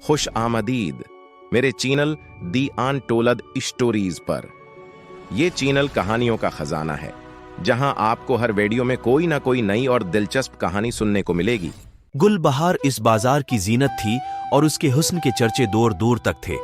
खुश आमदीद मेरे चैनल दी अनटोल्ड स्टोरीज पर। ये चैनल कहानियों का खजाना है, जहां आपको हर वीडियो में कोई ना कोई नई और दिलचस्प कहानी सुनने को मिलेगी। गुलबहार इस बाजार की जीनत थी और उसके हुस्न के चर्चे दूर दूर तक थे।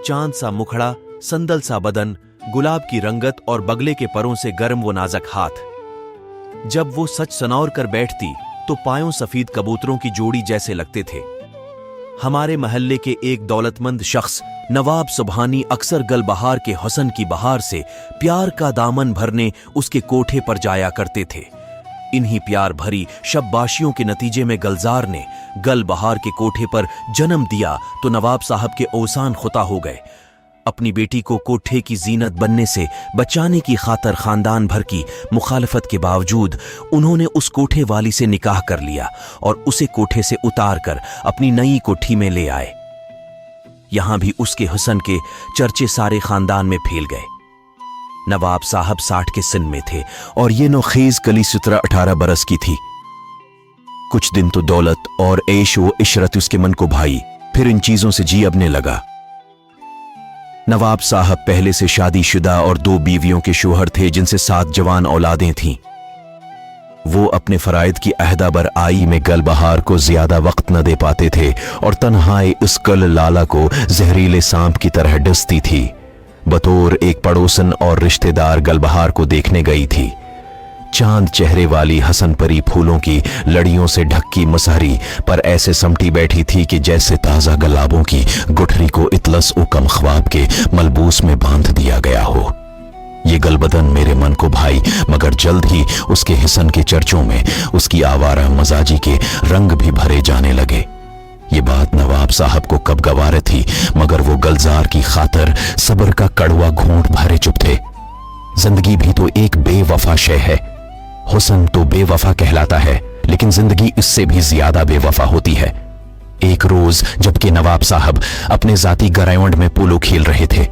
चांद सा मुखड़ा, संदल सा बदन, गुलाब की रंगत और बगले के परों से गर्म वो नाजक हाथ। जब वो सच सनौर कर बैठती तो पायों सफेद कबूतरों की जोड़ी जैसे लगते थे। हमारे महल्ले के एक दौलतमंद शख्स नवाब सुबहानी अक्सर गलबहार के हुस्न की बहार से प्यार का दामन भरने उसके कोठे पर जाया करते थे। इन्हीं प्यार भरी शब्बाशियों के नतीजे में गलजार ने गलबहार के कोठे पर जन्म दिया तो नवाब साहब के ओसान खुता हो गए। अपनी बेटी को कोठे की जीनत बनने से बचाने की खातर खानदान भर की मुखालफत के बावजूद उन्होंने उस कोठे वाली से निकाह कर लिया और उसे कोठे से उतार कर अपनी नई कोठी में ले आए। यहां भी उसके हुस्न के चर्चे सारे खानदान में फैल गए। नवाब साहब 60 के सिन में थे और ये नौखेज कली 17-18 बरस की थी। कुछ दिन तो दौलत और ऐश व इशरत उसके मन को भाई, फिर इन चीजों से जी अबने लगा। नवाब साहब पहले से शादीशुदा और 2 बीवियों के शोहर थे, जिनसे 7 जवान औलादें थीं। वो अपने फराइद की अहदाबर आई में गलबहार को ज्यादा वक्त न दे पाते थे और तन्हाई उस कल लाला को जहरीले सांप की तरह डसती थी। बतौर एक पड़ोसन और रिश्तेदार गलबहार को देखने गई थी। चांद चेहरे वाली हसन परी फूलों की लड़ियों से ढकी मसहरी पर ऐसे समटी बैठी थी कि जैसे ताजा गुलाबों की गुठरी को इतलस उ कम ख्वाब के मलबूस में बांध दिया गया हो। ये गलबदन मेरे मन को भाई, मगर जल्द ही उसके हिसन के चर्चों में उसकी आवारा मजाजी के रंग भी भरे जाने लगे। ये बात नवाब साहब को कब गवारे थी, मगर वो गलजार की खातर सब्र का कड़वा घूंट भरे चुप थे। जिंदगी भी तो एक बेवफा शय है। हुस्न तो बेवफा कहलाता है, लेकिन जिंदगी इससे भी ज्यादा बेवफा होती है। एक रोज जबकि नवाब साहब अपने जाती गराउंड में पोलो खेल रहे थे,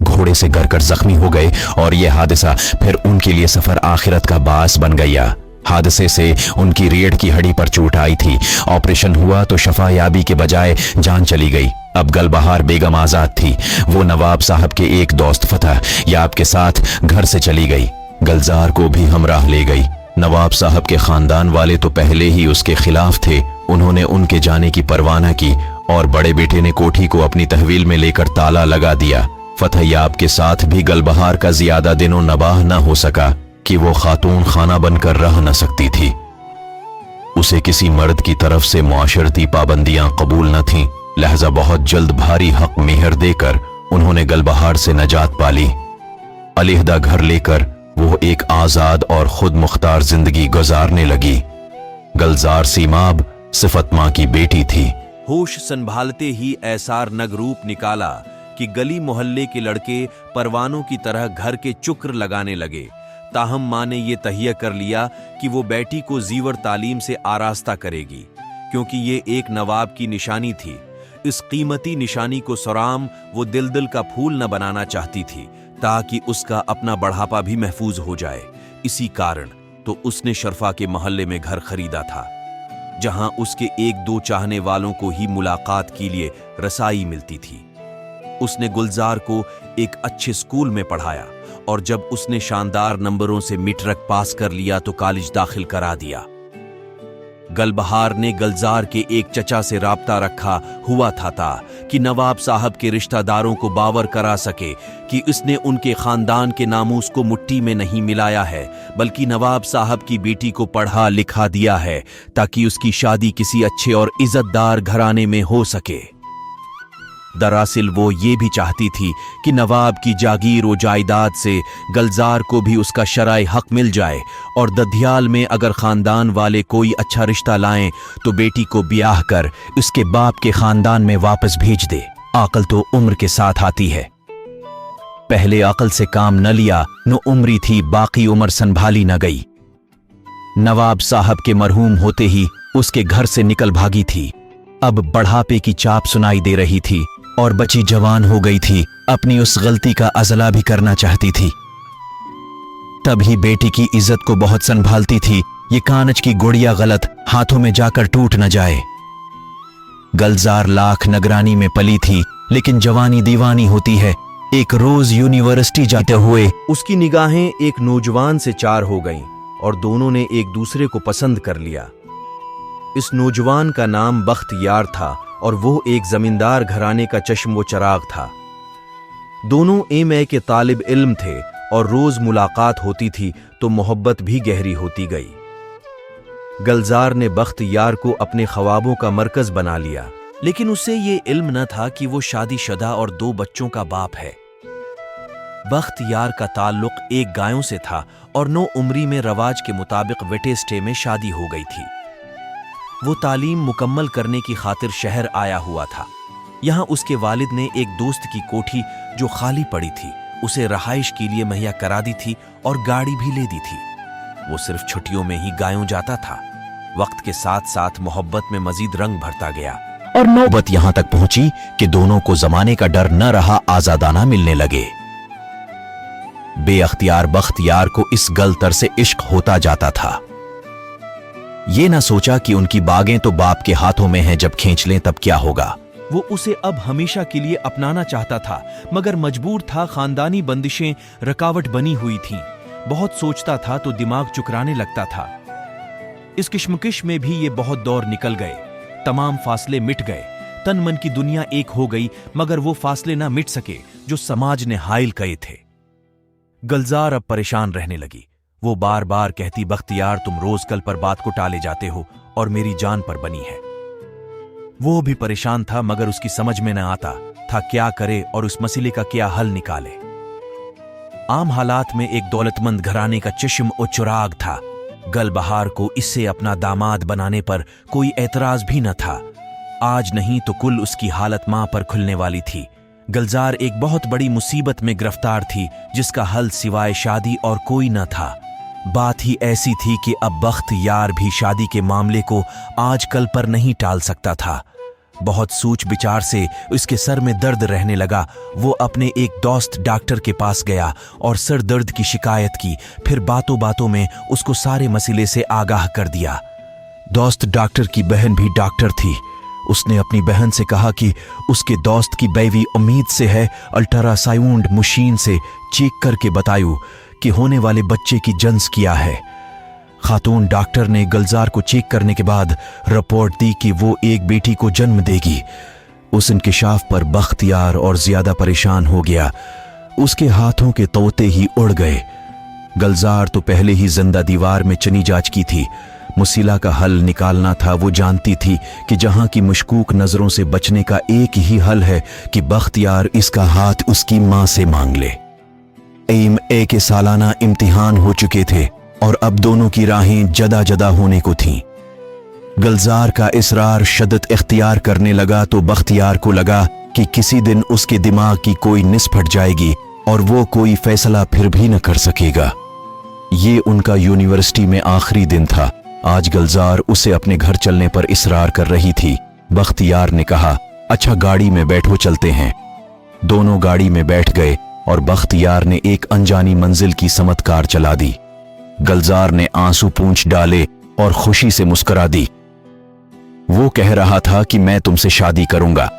घोड़े से गिरकर जख्मी हो गए और यह हादसा फिर उनके लिए सफर आखिरत का बास बन गया। हादसे से उनकी रीढ़ की हड्डी पर चोट आई थी। ऑपरेशन हुआ तो शफायाबी के बजाय जान चली गई। अब गलबहार बेगम आजाद थी। वो नवाब साहब के एक दोस्त फतह याब के साथ घर से चली गई। गलजार को भी हमराह ले गई। नवाब साहब के खानदान वाले तो पहले ही उसके खिलाफ थे। उन्होंने उनके जाने की परवाह न की और बड़े बेटे ने कोठी को अपनी तहवील में लेकर ताला लगा दिया। फतह याब के साथ भी गलबहार का ज्यादा दिनों नबाह न हो सका कि वो खातून खाना बनकर रह न सकती थी। उसे किसी मर्द की तरफ से मुआशरती पाबंदियां कबूल न थीं, लिहाजा बहुत जल्द भारी हक मेहर देकर उन्होंने गलबहार से नजात पाली। अलहदा घर लेकर वो एक आजाद और खुद मुख्तार जिंदगी गुजारने लगी। गलजार सीमाब सिफत मां की बेटी थी। होश संभालते ही ऐसार नगरूप निकाला कि गली मोहल्ले के लड़के परवानों की तरह घर के चुक्र लगाने लगे। ताहम मां ने ये तहिया कर लिया कि वो बेटी को जीवर तालीम से आरास्ता करेगी, क्योंकि ये एक नवाब की निशानी थी। इस कीमती निशानी को सराम वो दिल का फूल न बनाना चाहती थी, ताकि उसका अपना बढ़ापा भी महफूज हो जाए। इसी कारण तो उसने शरफा के मोहल्ले में घर खरीदा था, जहां उसके 1-2 चाहने वालों को ही मुलाकात के लिए रसाई मिलती थी। उसने गुलजार को एक अच्छे स्कूल में पढ़ाया और जब उसने शानदार नंबरों से मिट्रक पास कर लिया तो कॉलेज दाखिल करा दिया। गलबहार ने गलजार के एक चचा से राब्ता रखा हुआ था कि नवाब साहब के रिश्तेदारों को बावर करा सके कि इसने उनके खानदान के नामूस को मुट्ठी में नहीं मिलाया है, बल्कि नवाब साहब की बेटी को पढ़ा लिखा दिया है ताकि उसकी शादी किसी अच्छे और इज्जतदार घराने में हो सके। दरअसल वो ये भी चाहती थी कि नवाब की जागीर व जायदाद से गलजार को भी उसका शरई हक मिल जाए और दधियाल में अगर खानदान वाले कोई अच्छा रिश्ता लाएं तो बेटी को ब्याह कर उसके बाप के खानदान में वापस भेज दे। अक्ल तो उम्र के साथ आती है। पहले अक्ल से काम न लिया न उम्री थी, बाकी उम्र संभाली न गई। नवाब साहब के मरहूम होते ही उसके घर से निकल भागी थी। अब बढ़ापे की चाप सुनाई दे रही थी और बची जवान हो गई थी। अपनी उस गलती का अजला भी करना चाहती थी। तभी बेटी की इज्जत को बहुत संभालती थी, ये कांच की गुड़िया गलत हाथों में जाकर टूट न जाए। गलजार लाख नगरानी में पली थी, लेकिन जवानी दीवानी होती है। एक रोज यूनिवर्सिटी जाते हुए उसकी निगाहें एक नौजवान से चार हो गईं और दोनों ने एक दूसरे को पसंद कर लिया। इस नौजवान का नाम बख्तियार था और वो एक जमींदार घराने का चश्म व चराग था। दोनों एमए के तालिब इल्म थे और रोज मुलाकात होती थी तो मोहब्बत भी गहरी होती गई। गलजार ने बख्तियार को अपने ख्वाबों का मरकज बना लिया, लेकिन उसे ये इल्म न था कि वो शादीशुदा और 2 बच्चों का बाप है। बख्तियार का ताल्लुक एक गायों से था और 9 उम्री में रवाज के मुताबिक वेटेस्टे में शादी हो गई थी। वो तालीम मुकम्मल करने की खातिर शहर आया हुआ था। यहाँ उसके वालिद ने एक दोस्त की कोठी जो खाली पड़ी थी उसे रहाइश के लिए मुहैया करा दी थी और गाड़ी भी ले दी थी। वो सिर्फ छुट्टियों में ही गायों जाता था। वक्त के साथ साथ मोहब्बत में मजीद रंग भरता गया और नौबत यहां तक पहुंची कि दोनों को जमाने का डर न रहा, आजादाना मिलने लगे। बेअख्तियार बख्तियार को इस गलतर से इश्क होता जाता था। ये ना सोचा कि उनकी बागें तो बाप के हाथों में हैं, जब खींच लें तब क्या होगा। वो उसे अब हमेशा के लिए अपनाना चाहता था, मगर मजबूर था। खानदानी बंदिशें रकावट बनी हुई थीं। बहुत सोचता था तो दिमाग चुकराने लगता था। इस किश्मकिश में भी ये बहुत दौर निकल गए। तमाम फासले मिट गए। तन मन की दुनिया एक हो गई, मगर वो फासले ना मिट सके जो समाज ने हाइल किए थे। गलजार अब परेशान रहने लगी। वो बार बार कहती, बख्तियार तुम रोज कल पर बात को टाले जाते हो और मेरी जान पर बनी है। वो भी परेशान था, मगर उसकी समझ में न आता था क्या करे और उस मसले का क्या हल निकाले। आम हालात में एक दौलतमंद घराने का चश्म और चुराग था। गल बहार को इससे अपना दामाद बनाने पर कोई एतराज भी न था। आज नहीं तो कुल उसकी हालत मां पर खुलने वाली थी। गलजार एक बहुत बड़ी मुसीबत में गिरफ्तार थी, जिसका हल सिवाय शादी और कोई न था। बात ही ऐसी थी कि अब बख्तियार भी शादी के मामले को आज कल पर नहीं टाल सकता था। बहुत सोच विचार से उसके सर में दर्द रहने लगा। वो अपने एक दोस्त डॉक्टर के पास गया और सर दर्द की शिकायत की। फिर बातों बातों में उसको सारे मसले से आगाह कर दिया। दोस्त डॉक्टर की बहन भी डॉक्टर थी। उसने अपनी बहन से कहा कि उसके दोस्त की बीवी उम्मीद से है अल्ट्रासाउंड मशीन से चेक करके बतायू कि होने वाले बच्चे की जन्स किया है। खातून डॉक्टर ने गलजार को चेक करने के बाद रिपोर्ट दी कि वो एक बेटी को जन्म देगी। उस इंकिशाफ पर बख्तियार और ज्यादा परेशान हो गया। उसके हाथों के तोते ही उड़ गए। गलजार तो पहले ही जिंदा दीवार में चनी जा चुकी थी। मुसीला का हल निकालना था। वो जानती थी कि जहां की मशकूक नजरों से बचने का एक ही हल है कि बख्तियार इसका हाथ उसकी मां से मांग ले। एम.ए. के सालाना इम्तिहान हो चुके थे और अब दोनों की राहें जदा जदा होने को थीं। गलजार का इसरार शद्दत इख्तियार करने लगा तो बख्तियार को लगा कि किसी दिन उसके दिमाग की कोई निस फट जाएगी और वो कोई फैसला फिर भी न कर सकेगा। ये उनका यूनिवर्सिटी में आखिरी दिन था। आज गलजार उसे अपने घर चलने पर इसरार कर रही थी। बख्तियार ने कहा, अच्छा गाड़ी में बैठो, चलते हैं। दोनों गाड़ी में बैठ गए और बख्तियार ने एक अनजानी मंजिल की समत कार चला दी। गलजार ने आंसू पूंछ डाले और खुशी से मुस्कुरा दी। वो कह रहा था कि मैं तुमसे शादी करूंगा,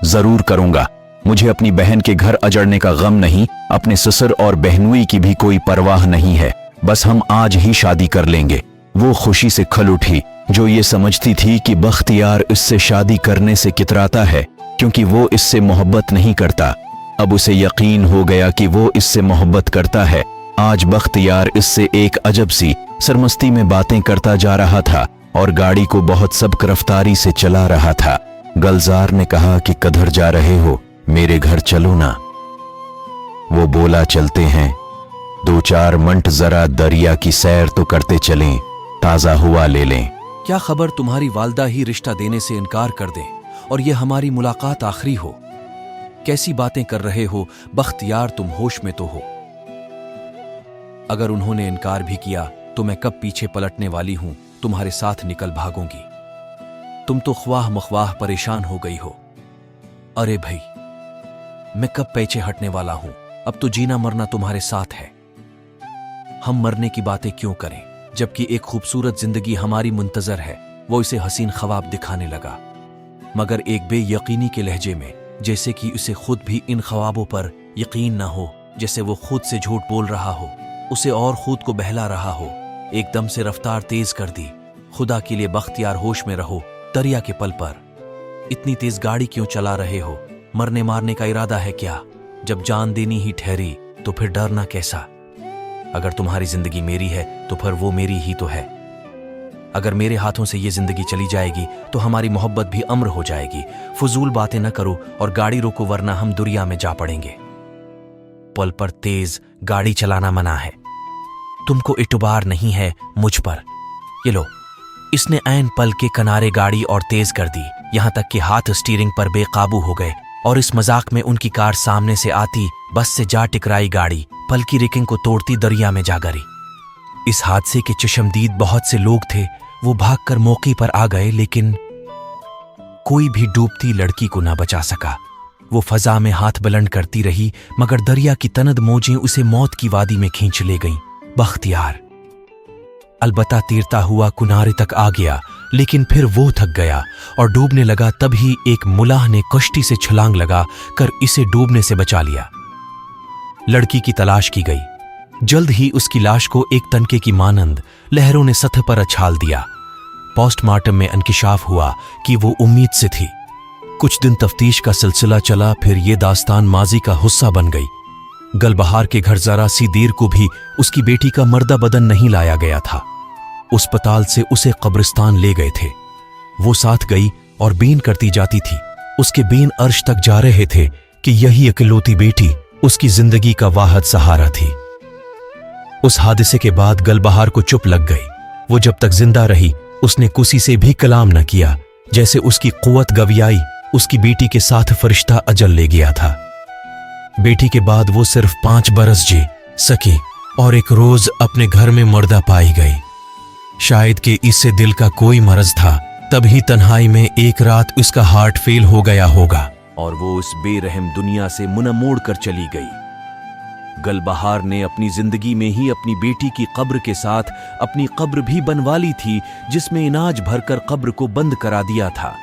जरूर करूंगा। मुझे अपनी बहन के घर अजड़ने का गम नहीं, अपने ससुर और बहनोई की भी कोई परवाह नहीं है। बस हम आज ही शादी कर लेंगे। वो खुशी से खल उठी, जो ये समझती थी कि बख्तियार इससे शादी करने से कितराता है क्योंकि वो इससे मोहब्बत नहीं करता। अब उसे यकीन हो गया कि वो इससे मोहब्बत करता है। आज बख्तियार इससे एक अजब सी सरमस्ती में बातें करता जा रहा था और गाड़ी को बहुत सबक रफ्तारी से चला रहा था। गलजार ने कहा कि कधर जा रहे हो, मेरे घर चलो ना। वो बोला, चलते हैं। 2-4 मिनट जरा दरिया की सैर तो करते चलें, ताजा हुआ ले लें। क्या खबर तुम्हारी वालदा ही रिश्ता देने से इनकार कर दें और ये हमारी मुलाकात आखिरी हो। कैसी बातें कर रहे हो बख्तियार, तुम होश में तो हो। अगर उन्होंने इनकार भी किया तो मैं कब पीछे पलटने वाली हूं, तुम्हारे साथ निकल भागूंगी। तुम तो ख्वाह मख्वाह परेशान हो गई हो। अरे भाई, मैं कब पीछे हटने वाला हूं, अब तो जीना मरना तुम्हारे साथ है। हम मरने की बातें क्यों करें जबकि एक खूबसूरत जिंदगी हमारी मुंतजर है। वो इसे हसीन ख्वाब दिखाने लगा, मगर एक बेयकीनी के लहजे में, जैसे कि उसे खुद भी इन ख्वाबों पर यकीन न हो, जैसे वो खुद से झूठ बोल रहा हो, उसे और खुद को बहला रहा हो। एकदम से रफ्तार तेज कर दी। खुदा के लिए बख्तियार होश में रहो। दरिया के पल पर इतनी तेज गाड़ी क्यों चला रहे हो? मरने मारने का इरादा है क्या? जब जान देनी ही ठहरी तो फिर डरना कैसा? अगर तुम्हारी जिंदगी मेरी है तो फिर वो मेरी ही तो है। अगर मेरे हाथों से ये जिंदगी चली जाएगी तो हमारी मोहब्बत भी अम्र हो जाएगी। फजूल बातें न करो और गाड़ी रोको, वरना हम दुनिया में जा पड़ेंगे। पल पर तेज गाड़ी चलाना मना है। तुमको इतबार नहीं है मुझ पर। ये लो। इसने ऐन पल के किनारे गाड़ी और तेज कर दी, यहां तक कि हाथ स्टीयरिंग पर बेकाबू हो गए और इस मजाक में उनकी कार सामने से आती बस से जा टकराई। गाड़ी पल की रेकिंग को तोड़ती दरिया में जा गिरी। इस हादसे के चशमदीद बहुत से लोग थे। वो भागकर मौके पर आ गए, लेकिन कोई भी डूबती लड़की को ना बचा सका। वो फजा में हाथ बुलंद करती रही, मगर दरिया की तनद मौजें उसे मौत की वादी में खींच ले गईं। बख्तियार अलबत्ता तैरता हुआ किनारे तक आ गया, लेकिन फिर वो थक गया और डूबने लगा। तभी एक मुलाह ने कश्ती से छलांग लगा कर इसे डूबने से बचा लिया। लड़की की तलाश की गई। जल्द ही उसकी लाश को एक तनके की मानंद लहरों ने सतह पर उछाल दिया। पोस्टमार्टम में इंकिशाफ हुआ कि वो उम्मीद से थी। कुछ दिन तफ्तीश का सिलसिला चला, फिर ये दास्तान माजी का हिस्सा बन गई। गलबहार के घर जरा सी देर को भी उसकी बेटी का मर्दा बदन नहीं लाया गया था। अस्पताल से उसे कब्रिस्तान ले गए थे। वो साथ गई और बीन करती जाती थी। उसके बीन अर्श तक जा रहे थे कि यही इकलौती बेटी उसकी जिंदगी का वाहिद सहारा थी। उस हादसे के बाद गलबहार को चुप लग गई। वो जब तक जिंदा रही उसने किसी से भी कलाम न किया। जैसे उसकी कुव्वत गवियाई उसकी बेटी के साथ फरिश्ता अजल ले गया था। बेटी के बाद वो सिर्फ 5 बरस जी सकी और एक रोज अपने घर में मुर्दा पाई गई। शायद कि इससे दिल का कोई मरज था, तभी तन्हाई में एक रात उसका हार्ट फेल हो गया होगा और वो उस बेरहम दुनिया से मुंह मोड़ कर चली गई। गलबहार ने अपनी जिंदगी में ही अपनी बेटी की कब्र के साथ अपनी कब्र भी बनवा ली थी, जिसमें इनाज भरकर कब्र को बंद करा दिया था।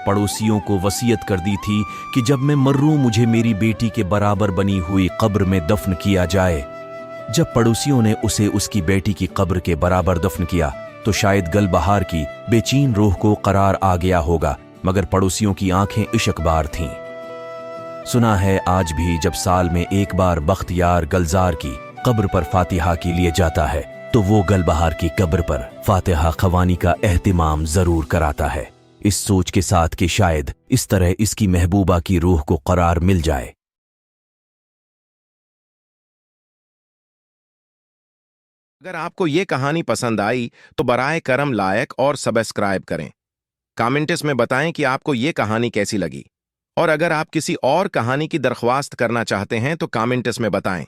पड़ोसियों को वसीयत कर दी थी कि जब मैं मर्रूं मुझे मेरी बेटी के बराबर बनी हुई कब्र में दफन किया जाए। जब पड़ोसियों ने उसे उसकी बेटी की कब्र के बराबर दफन किया तो शायद गलबहार की बेचैन रूह को करार आ गया होगा, मगर पड़ोसियों की आंखें इश्कबार थीं। सुना है आज भी जब साल में एक बार बख्तियार गलजार की कब्र पर फातिहा के लिए जाता है तो वो गलबहार की कब्र पर फातिहा खवानी का एहतिमाम जरूर कराता है, इस सोच के साथ कि शायद इस तरह इसकी महबूबा की रूह को करार मिल जाए। अगर आपको ये कहानी पसंद आई तो बराए करम लाइक और सब्सक्राइब करें। कमेंट्स में बताएं कि आपको ये कहानी कैसी लगी, और अगर आप किसी और कहानी की दरख्वास्त करना चाहते हैं तो कमेंट्स में बताएं।